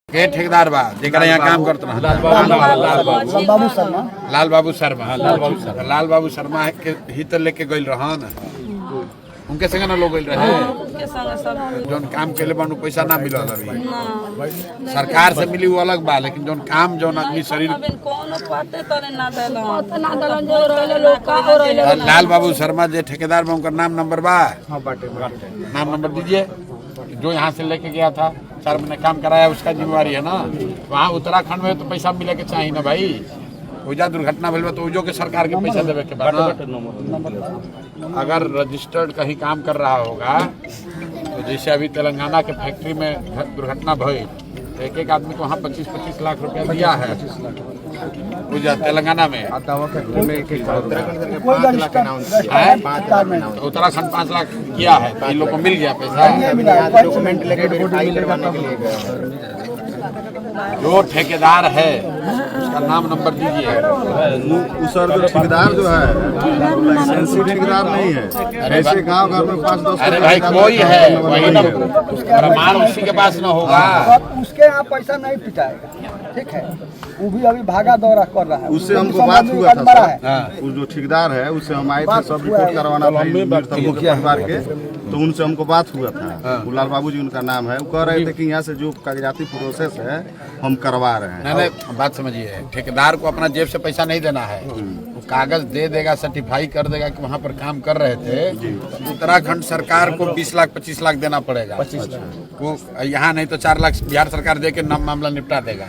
के ठेकेदार बा जेकरा यहाँ काम करते रहा लाल बाबू शर्मा के ही तो लेके गइल रहन उनके संगे ना लोग गइल रहे जोन काम के लिए बानू पैसा ना मिलल अभी सरकार से मिली वो अलग बा लेकिन जोन काम जोन आदमी शरीर लाल बाबू शर्मा जे ठेकेदार में उनका नाम नंबर बा नाम नंबर दीजिए जो यहाँ से लेके गया था 4 महीने काम कराया उसका जिम्मेवारी है ना। वहाँ उत्तराखंड में तो पैसा मिले के चाहिए ना भाई। ओजा दुर्घटना भइल तो ओजो के सरकार के पैसा देवे के बाद अगर रजिस्टर्ड कहीं काम कर रहा होगा तो जैसे अभी तेलंगाना के फैक्ट्री में दुर्घटना भई तो एक आदमी को वहाँ 25-25 लाख रुपया दिया है तेलंगाना में। उत्तराखंड 5 लाख किया है तो इन लोग को मिल गया पैसा। जो ठेकेदार है उसका नाम नंबर दीजिए। ठेकेदार जो है ठेकेदार नहीं है। ऐसे गाँव घर में 5-10 अरे भाई कोई है वही ना प्रमाण उसी के पास न होगा उसके यहाँ पैसा नहीं पिटाएगा ठीक है। वो भी अभी भागा दौरा कर रहा है। उससे हमको बात हुआ था वो जो ठेकेदार है उससे हम आए थे सब रिपोर्ट करवाना था परिवार के तो उनसे हमको बात हुआ था। लाल बाबू जी उनका नाम है। वो कह रहे थे कि यहाँ से जो कागजाती प्रोसेस है हम करवा रहे हैं। नहीं बात समझिए ठेकेदार को अपना जेब से पैसा नहीं देना है। वो कागज दे देगा सर्टिफाई कर देगा कि वहाँ पर काम कर रहे थे। उत्तराखंड सरकार को 20 लाख 25 लाख देना पड़ेगा। वो यहाँ नहीं तो 4 लाख बिहार सरकार दे के मामला निपटा देगा।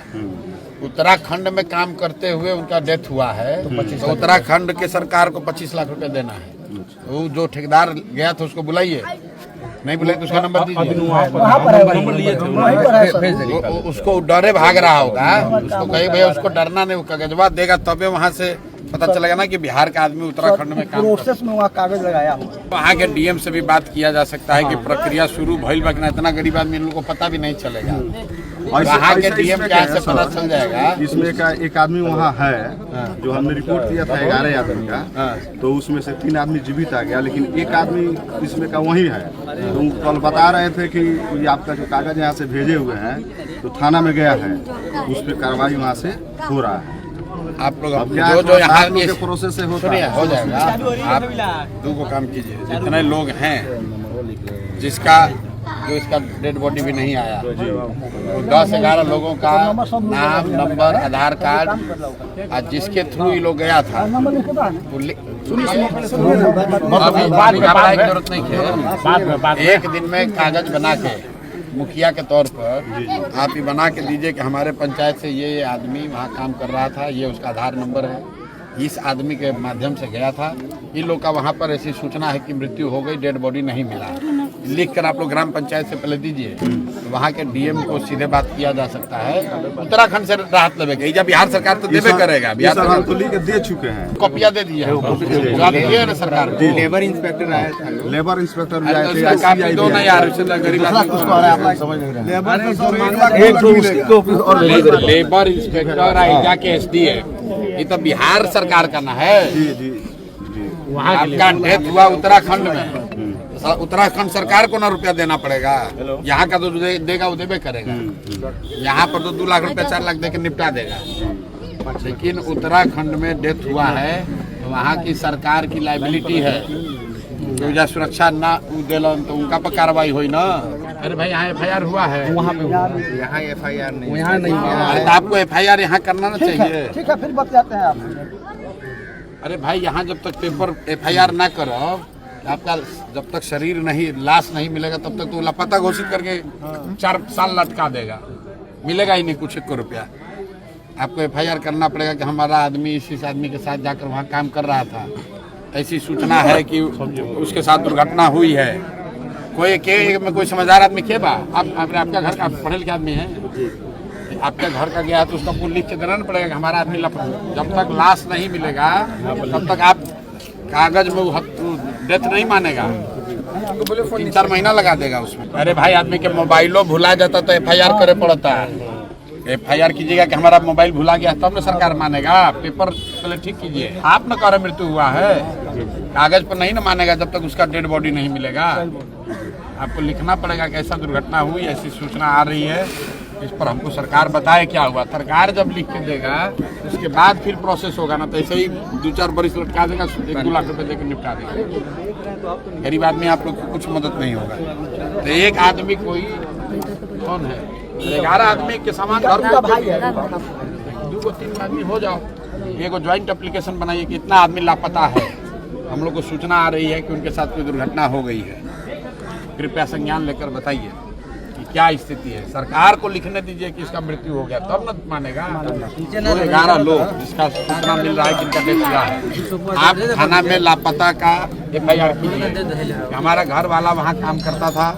उत्तराखंड में काम करते हुए उनका डेथ हुआ है तो उत्तराखंड के सरकार को 25 लाख रुपए देना है। वो जो ठेकेदार गया था उसको बुलाइए नहीं बुलाइए तो उसका नंबर दीजिए। उसको डरे भाग रहा होगा उसको कहीं भैया उसको डरना नहीं। वो कागजवा देगा तबे वहाँ से पता चलेगा ना कि बिहार का आदमी उत्तराखंड में काम प्रोसेस में वहाँ कागज लगाया हो। वहाँ के डीएम से भी बात किया जा सकता है कि प्रक्रिया शुरू भइल बा कि ना। इतना गरीब आदमी इन लोगों को पता भी नहीं चलेगा। वहाँ के डीएम क्या से पता चल जाएगा। इसमें का एक आदमी वहाँ है जो हमने रिपोर्ट किया था 11 आदमी का तो उसमें से 3 आदमी जीवित आ गया लेकिन एक आदमी इसमें का वही है। तो कल बता रहे थे कि आपका जो कागज यहाँ से भेजे हुए हैं तो थाना में गया है उस पर कार्रवाई वहाँ से हो रहा है। आप लोग जो यहाँ के प्रोसेस से हो जाएगा। आप 2 को काम कीजिए जितने लोग हैं जिसका जो इसका डेड बॉडी भी नहीं आया तो 10-11 लोगों का नाम नंबर आधार कार्ड और जिसके थ्रू ये लोग गया था जरूरत नहीं है। एक दिन में कागज बना के मुखिया के तौर पर आप ये बना के दीजिए कि हमारे पंचायत से ये आदमी वहाँ काम कर रहा था ये उसका आधार नंबर है इस आदमी के माध्यम से गया था। इन लोग का वहाँ पर ऐसी सूचना है कि मृत्यु हो गई डेड बॉडी नहीं मिला। लिख कर आप लोग ग्राम पंचायत से पहले दीजिए तो वहाँ के डीएम को सीधे बात किया जा सकता है। उत्तराखंड से राहत लेगा बिहार सरकार तो देवे करेगा। बिहार सरकार तो लेके दे चुके हैं कॉपिया दे दी है सरकार। लेबर इंस्पेक्टर आया था लेबर इंस्पेक्टर दो नहीं यार गरीब लेबर इंस्पेक्टर आएगा के एसडीएम ये तो बिहार सरकार का ना है। वहाँ का डेथ हुआ उत्तराखंड में उत्तराखंड सरकार को ना रुपया देना पड़ेगा। यहाँ का तो देगा वो देवे करेगा। यहाँ पर तो 2 लाख रुपया 4 लाख दे के निपटा देगा। लेकिन उत्तराखंड में डेथ हुआ है तो वहाँ की सरकार की लाइबिलिटी है जो सुरक्षा ना दिलन तो उनका पर कार्रवाई हुई ना। अरे भाई यहाँ FIR हुआ है वहाँ पे यहाँ FIR नहीं यहाँ नहीं तो आपको FIR यहाँ करना ना चाहिए। ठीक है फिर बताते हैं आप। अरे भाई यहाँ जब तक पेपर FIR ना करो आपका जब तक शरीर नहीं लाश नहीं मिलेगा तब तक तो लापता घोषित करके 4 साल लटका देगा। मिलेगा ही नहीं कुछ 1 रुपया। आपको FIR करना पड़ेगा कि हमारा आदमी इस आदमी के साथ जाकर वहाँ काम कर रहा था। ऐसी सूचना है कि उसके साथ दुर्घटना हुई है। कोई समझदार आदमी के बा आपका घर का पढ़े लिखे आदमी है आपके घर का गया तो उसका पूरा लिख के देना पड़ेगा कि हमारा आदमी जब तक लाश नहीं मिलेगा तब तक आप कागज में डेथ नहीं मानेगा। 3-4 महीना लगा देगा उसमें। अरे भाई आदमी के मोबाइलों भुला जाता तो FIR करे पड़ता है। FIR कीजिएगा कि हमारा मोबाइल भुला गया तब ना सरकार मानेगा। पेपर पहले ठीक कीजिए। आप न कह रहे मृत्यु हुआ है कागज पर नहीं ना मानेगा जब तक उसका डेड बॉडी नहीं मिलेगा। आपको लिखना पड़ेगा कि ऐसा दुर्घटना हुई ऐसी सूचना आ रही है इस पर हमको सरकार बताए क्या हुआ। सरकार जब लिख के देगा उसके बाद फिर प्रोसेस होगा ना, तो ऐसे ही 2-4 बरिस लटका देगा, 1-2 लाख रुपए देकर निपटा देगा। गरीब आदमी आप लोग को कुछ मदद नहीं होगा। तो एक आदमी कोई कौन है, 11 आदमी के समान घर का भाई है, 2-3 आदमी हो जाओ, एगो ज्वाइंट एप्लीकेशन बनाइए कि इतना आदमी लापता है, हम लोग को सूचना आ रही है कि उनके साथ कोई दुर्घटना हो गई है, कृपया संज्ञान लेकर बताइए कि क्या स्थिति है। सरकार को लिखने दीजिए कि इसका मृत्यु हो गया, तब न मानेगा। तो 11 लोग जिसका सूचना मिल रहा है जिनका डेथ हुआ है, आप थाना में लापता का FIR कीजिए। हमारा घर वाला वहाँ काम करता था,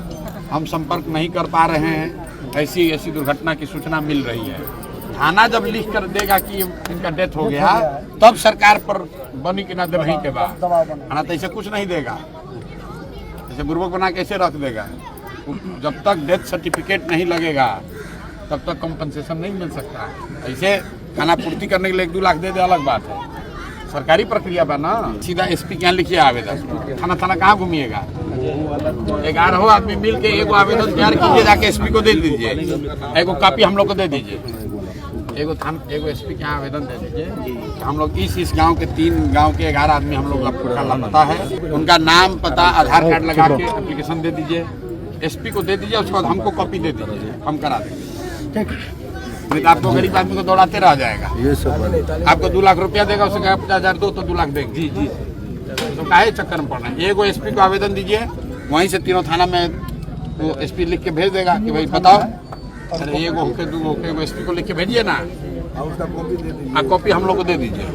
हम संपर्क नहीं कर पा रहे हैं, ऐसी दुर्घटना की सूचना मिल रही है। थाना जब लिख कर देगा कि इनका डेथ हो गया, तब सरकार पर बनी कि ना दे वहीं के बाद, खाना तो ऐसे कुछ नहीं देगा, ऐसे बुर्बक बना के ऐसे रख देगा। जब तक डेथ सर्टिफिकेट नहीं लगेगा तब तक कंपनसेशन नहीं मिल सकता है। ऐसे खाना पूर्ति करने के लिए 1-2 लाख दे दे अलग बात है, सरकारी प्रक्रिया बा ना। सीधा SP के यहाँ लिखिए आवेदन, थाना कहाँ घूमिएगा। 11 आदमी मिल के एगो आवेदन तैयार कीजिए, जाके SP को दे दीजिए, एगो कॉपी हम लोग को दे दीजिए, एगो SP के यहाँ आवेदन दे दीजिए। हम लोग इस गांव के 3 गांव के 11 आदमी हम लोग लापता है, उनका नाम पता आधार कार्ड लगा के एप्लीकेशन दे दीजिए, SP को दे दीजिए, उसके बाद हमको कॉपी दे दीजिए, हम करा देंगे। नहीं तो आपको गरीब आदमी को दौड़ाते रह जाएगा। ये सब आपको 2 लाख रुपया देगा, उससे कहा 50,000 दो तो 2 लाख देंगे। जी तो काहे चक्कर में पड़ना है। एगो SP को आवेदन दीजिए, वहीं से तीनों थाना में वो SP लिख के भेज देगा कि भाई बताओ, अरे एगो होके 2 होके, एगो SP को लिख के भेजिए ना, कॉपी हम लोग को दे दीजिए।